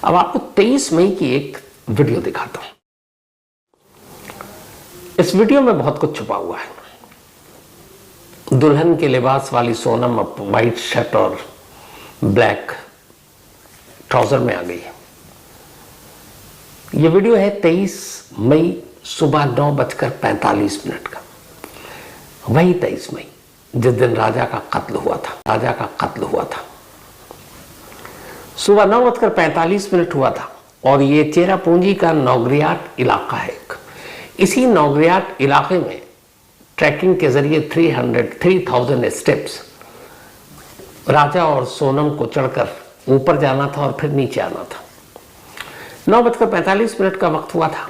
अब आपको 23 मई की एक वीडियो दिखाता हूं। इस वीडियो में बहुत कुछ छुपा हुआ है। दुल्हन के लिबास वाली सोनम अब व्हाइट शर्ट और ब्लैक ट्राउजर में आ गई है। यह वीडियो है 23 मई सुबह 9:45 का। वही 23 मई जिस दिन राजा का कत्ल हुआ था। सुबह 9:45 हुआ था और ये चेरापूंजी का नौगरियाट इलाका है। इसी नौगरियाट इलाके में ट्रैकिंग के जरिए 3000 स्टेप्स राजा और सोनम को चढ़कर ऊपर जाना था और फिर नीचे आना था। 9:45 का वक्त हुआ था।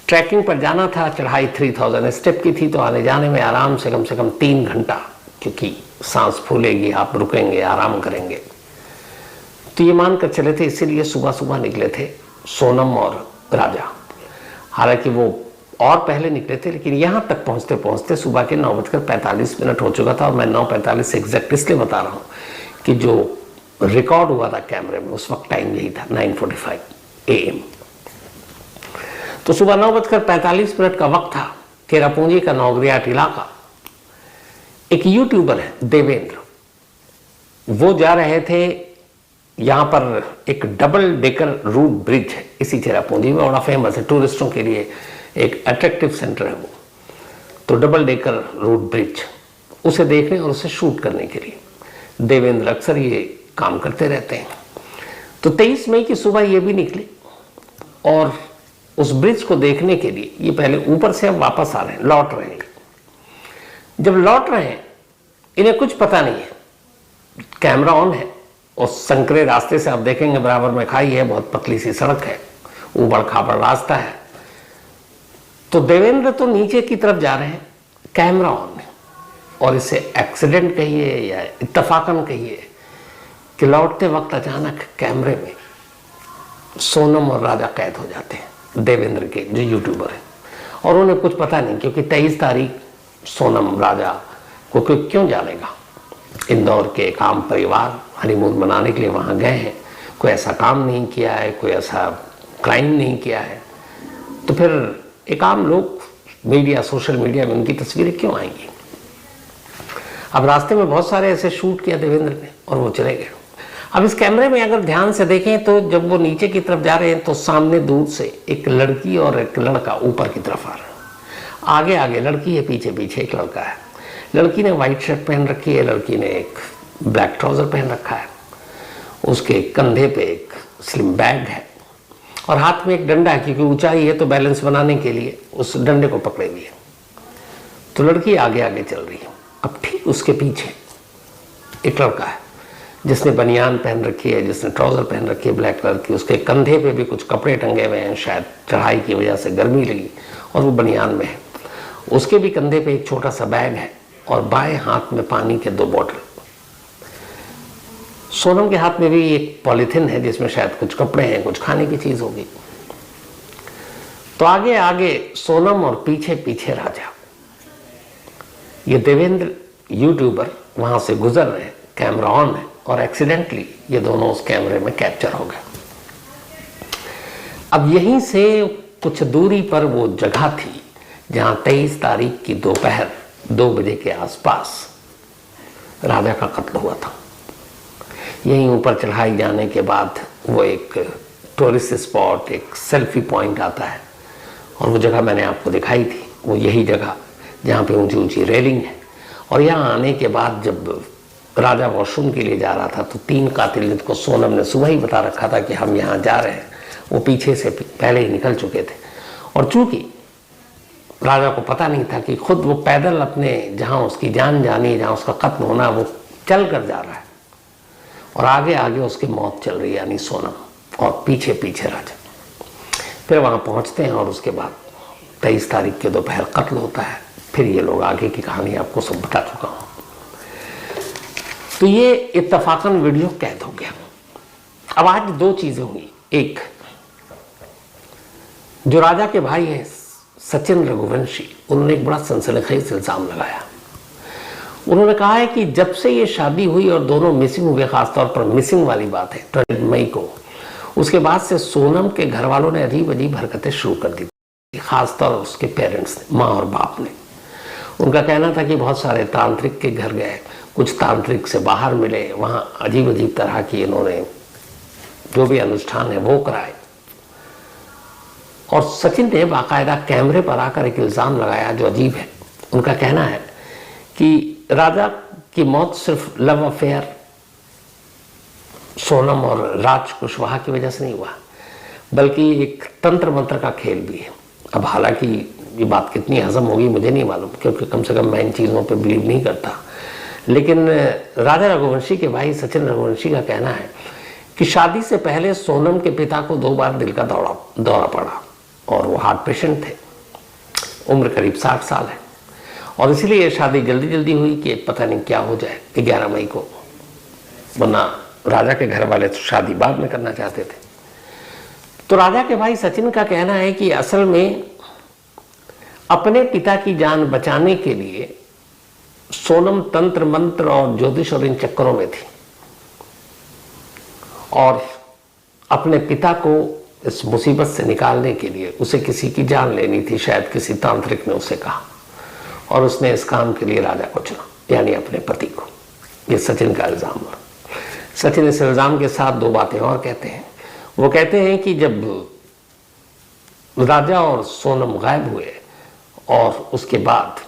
ट्रैकिंग पर जाना था। चढ़ाई 3000 स्टेप की थी तो आने जाने में आराम से कम 3 घंटा, क्योंकि सांस फूलेगी, आप रुकेंगे, आराम करेंगे, तो ये मानकर चले थे। इसीलिए सुबह सुबह निकले थे सोनम और राजा। हालांकि वो और पहले निकले थे, लेकिन यहां तक पहुंचते पहुंचते सुबह के 9:45 हो चुका था। और मैं 9:45 एग्जैक्ट इसलिए बता रहा हूं कि जो रिकॉर्ड हुआ था कैमरे में उस वक्त टाइम यही था, 9:45 AM। तो सुबह 9:45 का वक्त था। चेरापूंजी का नौगरियाट इलाका। एक यूट्यूबर है देवेंद्र, वो जा रहे थे। यहां पर एक डबल डेकर रूट ब्रिज है इसी चेरापूंजी में, बड़ा फेमस है, टूरिस्टों के लिए एक अट्रैक्टिव सेंटर है वो। तो डबल डेकर रूट ब्रिज, उसे देखने और उसे शूट करने के लिए देवेंद्र अक्सर ये काम करते रहते हैं। तो 23 मई की सुबह ये भी निकले और उस ब्रिज को देखने के लिए ये पहले ऊपर से अब वापस आ रहे हैं, लौट रहे हैं। जब लौट रहे हैं इन्हें कुछ पता नहीं है, कैमरा ऑन है और संकरे रास्ते से आप देखेंगे बराबर में खाई है, बहुत पतली सी सड़क है, ऊबड़ खाबड़ रास्ता है। तो देवेंद्र तो नीचे की तरफ जा रहे हैं, कैमरा ऑन है। और इसे एक्सीडेंट कहिए या इत्तफाकन कहिए कि लौटते वक्त अचानक कैमरे में सोनम और राजा कैद हो जाते हैं, देवेंद्र के जो यूट्यूबर है। और उन्हें कुछ पता नहीं, क्योंकि 23 तारीख सोनम राजा को क्यों जानेगा। इंदौर के एक आम परिवार हनीमून मनाने के लिए वहां गए हैं, कोई ऐसा काम नहीं किया है, कोई ऐसा क्राइम नहीं किया है, तो फिर एक आम लोग मीडिया, सोशल मीडिया में उनकी तस्वीरें क्यों आएंगी। अब रास्ते में बहुत सारे ऐसे शूट किया देवेंद्र ने और वो चले गए। अब इस कैमरे में अगर ध्यान से देखें तो जब वो नीचे की तरफ जा रहे हैं तो सामने दूर से एक लड़की और एक लड़का ऊपर की तरफ आ रहा है। आगे आगे लड़की है, पीछे पीछे एक लड़का है। लड़की ने व्हाइट शर्ट पहन रखी है, लड़की ने एक ब्लैक ट्राउजर पहन रखा है। उसके कंधे पे एक स्लिम बैग है और हाथ में एक डंडा है, क्योंकि ऊंचाई है तो बैलेंस बनाने के लिए उस डंडे को पकड़े हुए है। तो लड़की आगे आगे चल रही है। अब ठीक उसके पीछे एक लड़का है जिसने बनियान पहन रखी है, जिसने ट्राउजर पहन रखी है ब्लैक कलर की। उसके कंधे पे भी कुछ कपड़े टंगे हुए हैं, शायद चढ़ाई की वजह से गर्मी लगी और वो बनियान में है। उसके भी कंधे पे एक छोटा सा बैग है और बाएं हाथ में पानी के 2 बॉटल। सोनम के हाथ में भी एक पॉलीथिन है जिसमें शायद कुछ कपड़े हैं, कुछ खाने की चीज होगी। तो आगे आगे सोनम और पीछे पीछे राजा। ये देवेंद्र यूट्यूबर वहां से गुजर रहे हैं, कैमरा ऑन है और एक्सीडेंटली ये दोनों उस कैमरे में कैप्चर हो गए। अब यहीं से कुछ दूरी पर वो जगह थी जहां 23 तारीख की दोपहर 2 बजे के आसपास राजा का कत्ल हुआ था। यहीं ऊपर चढ़ाई जाने के बाद वो एक टूरिस्ट स्पॉट, एक सेल्फी पॉइंट आता है और वो जगह मैंने आपको दिखाई थी। वो यही जगह जहाँ पे ऊंची ऊंची रेलिंग है। और यहाँ आने के बाद जब राजा वॉशरूम के लिए जा रहा था तो 3 कातिल, जिनको सोनम ने सुबह ही बता रखा था कि हम यहाँ जा रहे हैं, वो पीछे से पहले ही निकल चुके थे। और चूंकि राजा को पता नहीं था कि खुद वो पैदल अपने जहाँ उसकी जान जानी, जहाँ उसका कत्ल होना, वो चल कर जा रहा है और आगे आगे उसकी मौत चल रही है, यानी सोनम, और पीछे पीछे राजा। फिर वहाँ पहुँचते हैं और उसके बाद 23 तारीख के दोपहर कत्ल होता है। फिर ये लोग आगे की कहानी आपको सब बता चुका हूँ। तो ये इत्तफाकन वीडियो कैद हो गया। अब आज 2 चीजें हुई। एक, जो राजा के भाई हैं सचिन रघुवंशी, उन्होंने एक बड़ा सनसनीखेज इल्जाम लगाया। उन्होंने कहा है कि जब से ये शादी हुई और दोनों मिसिंग हुए, खासतौर पर मिसिंग वाली बात है 20 मई को, उसके बाद से सोनम के घर वालों ने अजीब अजीब हरकतें शुरू कर दी, खासतौर उसके पेरेंट्स ने, माँ और बाप ने। उनका कहना था कि बहुत सारे तांत्रिक के घर गए, कुछ तांत्रिक से बाहर मिले, वहाँ अजीब अजीब तरह की इन्होंने जो भी अनुष्ठान है वो कराए। और सचिन ने बाकायदा कैमरे पर आकर एक इल्ज़ाम लगाया जो अजीब है। उनका कहना है कि राजा की मौत सिर्फ लव अफेयर सोनम और राज कुशवाहा की वजह से नहीं हुआ, बल्कि एक तंत्र मंत्र का खेल भी है। अब हालांकि ये बात कितनी हजम होगी मुझे नहीं मालूम, क्योंकि कम से कम मैं इन चीज़ों पे बिलीव नहीं करता, लेकिन राजा रघुवंशी के भाई सचिन रघुवंशी का कहना है कि शादी से पहले सोनम के पिता को 2 बार दिल का दौरा पड़ा और वो हार्ट पेशेंट थे। उम्र करीब 60 साल है और इसीलिए ये शादी जल्दी जल्दी हुई कि पता नहीं क्या हो जाए 11 मई को, वरना राजा के घर वाले तो शादी बाद में करना चाहते थे। तो राजा के भाई सचिन का कहना है कि असल में अपने पिता की जान बचाने के लिए सोनम तंत्र मंत्र और ज्योतिष और इन चक्करों में थी और अपने पिता को इस मुसीबत से निकालने के लिए उसे किसी की जान लेनी थी। शायद किसी तांत्रिक ने उसे कहा और उसने इस काम के लिए राजा को चुना, यानी अपने पति को। ये सचिन का इल्जाम है। सचिन इस इल्जाम के साथ 2 बातें और कहते हैं। वो कहते हैं कि जब राजा और सोनम गायब हुए और उसके बाद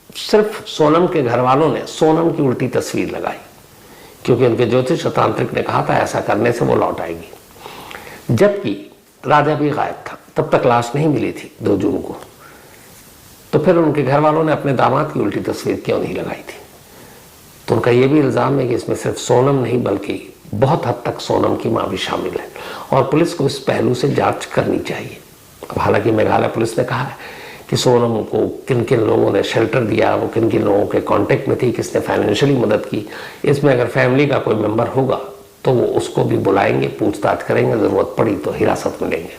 सिर्फ सोनम के घर वालों ने सोनम की उल्टी तस्वीर लगाई, क्योंकि उनके ज्योतिष और तांत्रिक ने कहा था ऐसा करने से वो लौट आएगी, जबकि राजा भी गायब था। तब तक लाश नहीं मिली थी 2 जून को। तो फिर उनके घर वालों ने अपने दामाद की उल्टी तस्वीर क्यों नहीं लगाई थी? तो उनका यह भी इल्ज़ाम है कि इसमें सिर्फ सोनम नहीं बल्कि बहुत हद तक सोनम की मां भी शामिल है और पुलिस को इस पहलू से जांच करनी चाहिए। अब हालांकि मेघालय पुलिस ने कहा है कि सोनम को किन किन लोगों ने शेल्टर दिया, वो किन किन लोगों के कांटेक्ट में थी, किसने फाइनेंशियली मदद की, इसमें अगर फैमिली का कोई मेंबर होगा तो वो उसको भी बुलाएंगे, पूछताछ करेंगे, ज़रूरत पड़ी तो हिरासत में लेंगे।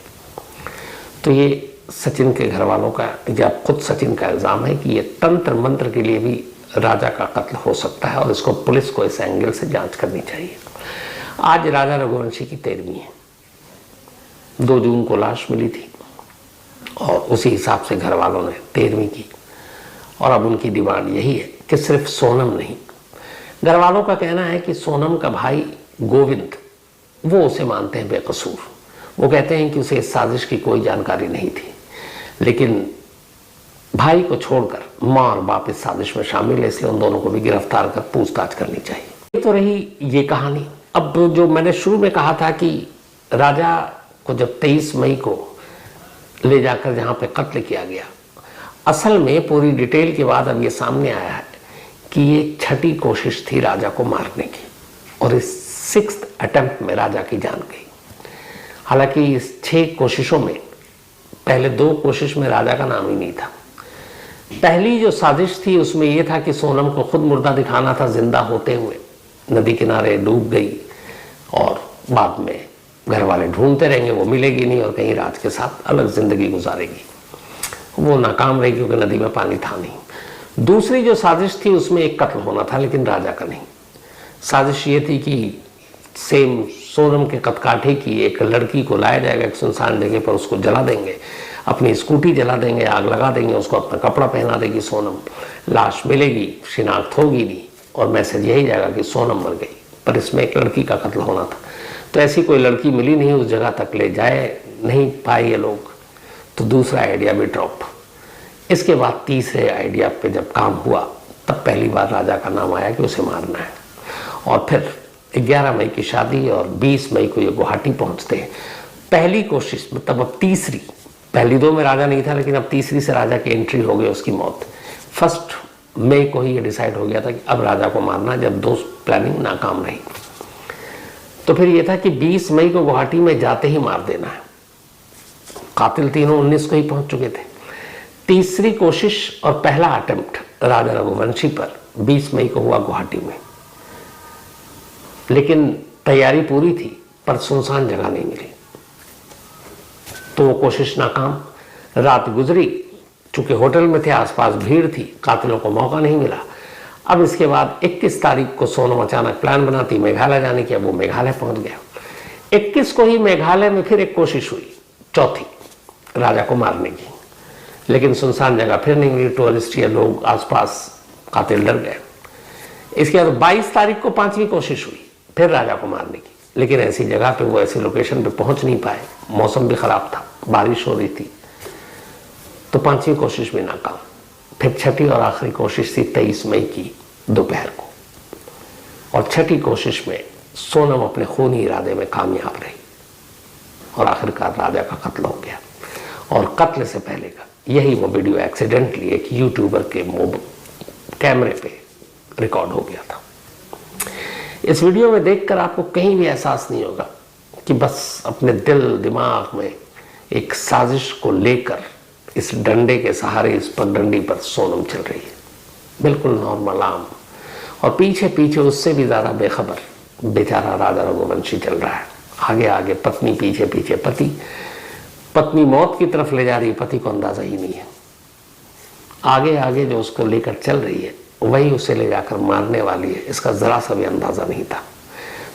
तो ये सचिन के घर वालों का या खुद सचिन का इल्ज़ाम है कि ये तंत्र मंत्र के लिए भी राजा का कत्ल हो सकता है और इसको पुलिस को इस एंगल से जांच करनी चाहिए। आज राजा रघुवंशी की 13वीं है। 2 जून को लाश मिली थी और उसी हिसाब से घर वालों ने 13वीं की और अब उनकी डिमांड यही है कि सिर्फ सोनम नहीं, घर वालों का कहना है कि सोनम का भाई गोविंद, वो उसे मानते हैं बेकसूर। वो कहते हैं कि उसे इस साजिश की कोई जानकारी नहीं थी, लेकिन भाई को छोड़कर माँ और बाप इस साजिश में शामिल है, इसलिए उन दोनों को भी गिरफ्तार कर पूछताछ करनी चाहिए। ये तो रही ये कहानी। अब जो मैंने शुरू में कहा था कि राजा को जब 23 मई को ले जाकर जहाँ पे कत्ल किया गया, असल में पूरी डिटेल के बाद अब ये सामने आया है कि ये 6ठी कोशिश थी राजा को मारने की और इस 6th अटेम्प्ट में राजा की जान गई। हालांकि इस 6 कोशिशों में पहले 2 कोशिश में राजा का नाम ही नहीं था। पहली जो साजिश थी उसमें यह था कि सोनम को खुद मुर्दा दिखाना था जिंदा होते हुए, नदी किनारे डूब गई और बाद में घर वाले ढूंढते रहेंगे, वो मिलेगी नहीं और कहीं राज के साथ अलग जिंदगी गुजारेगी। वो नाकाम रही क्योंकि नदी में पानी था नहीं। दूसरी जो साजिश थी उसमें एक कत्ल होना था, लेकिन राजा का नहीं। साजिश ये थी कि सेम सोनम के कदकाठी की एक लड़की को लाया जाएगा एक सुनसान जगह पर, उसको जला देंगे, अपनी स्कूटी जला देंगे, आग लगा देंगे, उसको अपना कपड़ा पहना देगी सोनम, लाश मिलेगी, शिनाख्त होगी नहीं और मैसेज यही जाएगा कि सोनम मर गई। पर इसमें एक लड़की का कत्ल होना था, तो ऐसी कोई लड़की मिली नहीं, उस जगह तक ले जाए नहीं पाए ये लोग, तो दूसरा आइडिया भी ड्रॉप। इसके बाद तीसरे आइडिया पे जब काम हुआ तब पहली बार राजा का नाम आया कि उसे मारना है। और फिर 11 मई की शादी और 20 मई को ये गुवाहाटी पहुंचते हैं। पहली कोशिश मतलब अब तीसरी, पहली 2 में राजा नहीं था, लेकिन अब तीसरी से राजा की एंट्री हो गई, उसकी मौत। 1 मई को ही ये डिसाइड हो गया था कि अब राजा को मारना, जब 2 प्लानिंग नाकाम रही। तो फिर ये था कि 20 मई को गुवाहाटी में जाते ही मार देना है। कातिल तीनों 19 को ही पहुंच चुके थे। तीसरी कोशिश और पहला अटेम्प्ट राजा रघुवंशी पर 20 मई को हुआ गुवाहाटी में, लेकिन तैयारी पूरी थी पर सुनसान जगह नहीं मिली, तो वो कोशिश नाकाम। रात गुजरी, चूंकि होटल में थे, आसपास भीड़ थी, कातिलों को मौका नहीं मिला। अब इसके बाद 21 तारीख को सोनम अचानक प्लान बनाती मेघालय जाने की, अब वो मेघालय पहुंच गया। 21 को ही मेघालय में फिर एक कोशिश हुई, चौथी, राजा को मारने की, लेकिन सुनसान जगह फिर नहीं मिली, टूरिस्ट या लोग आसपास कातिल डर गए। इसके बाद 22 तारीख को 5वीं कोशिश हुई फिर राजा को मारने की, लेकिन ऐसी जगह पे वो ऐसी लोकेशन पे पहुंच नहीं पाए, मौसम भी खराब था, बारिश हो रही थी, तो 5वीं कोशिश भी नाकाम। फिर छठी और आखिरी कोशिश थी 23 मई की दोपहर को, और छठी कोशिश में सोनम अपने खूनी इरादे में कामयाब रही और आखिरकार राजा का कत्ल हो गया। और कत्ल से पहले का यही वो वीडियो एक्सीडेंटली एक यूट्यूबर के कैमरे पे रिकॉर्ड हो गया था। इस वीडियो में देखकर आपको कहीं भी एहसास नहीं होगा कि बस अपने दिल दिमाग में एक साजिश को लेकर इस डंडे के सहारे, इस पगडंडी पर सोनम चल रही है, बिल्कुल नॉर्मल आम, और पीछे पीछे उससे भी ज्यादा बेखबर बेचारा राजा रघुवंशी चल रहा है। आगे आगे पत्नी, पीछे पीछे पति। पत्नी मौत की तरफ ले जा रही है, पति को अंदाजा ही नहीं है। आगे आगे जो उसको लेकर चल रही है वही उसे ले जाकर मारने वाली है, इसका जरा सा भी अंदाजा नहीं था।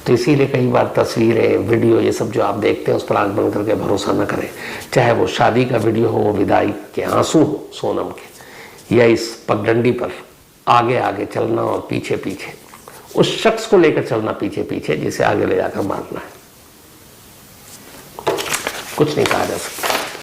तो इसीलिए कई बार तस्वीरें, वीडियो, ये सब जो आप देखते हैं उस पर आंख बंद करके भरोसा न करें। चाहे वो शादी का वीडियो हो, वो विदाई के आंसू हो सोनम के, या इस पगडंडी पर आगे आगे चलना और पीछे पीछे उस शख्स को लेकर चलना, पीछे पीछे जिसे आगे ले जाकर मारना है, कुछ नहीं कहा जा सकता।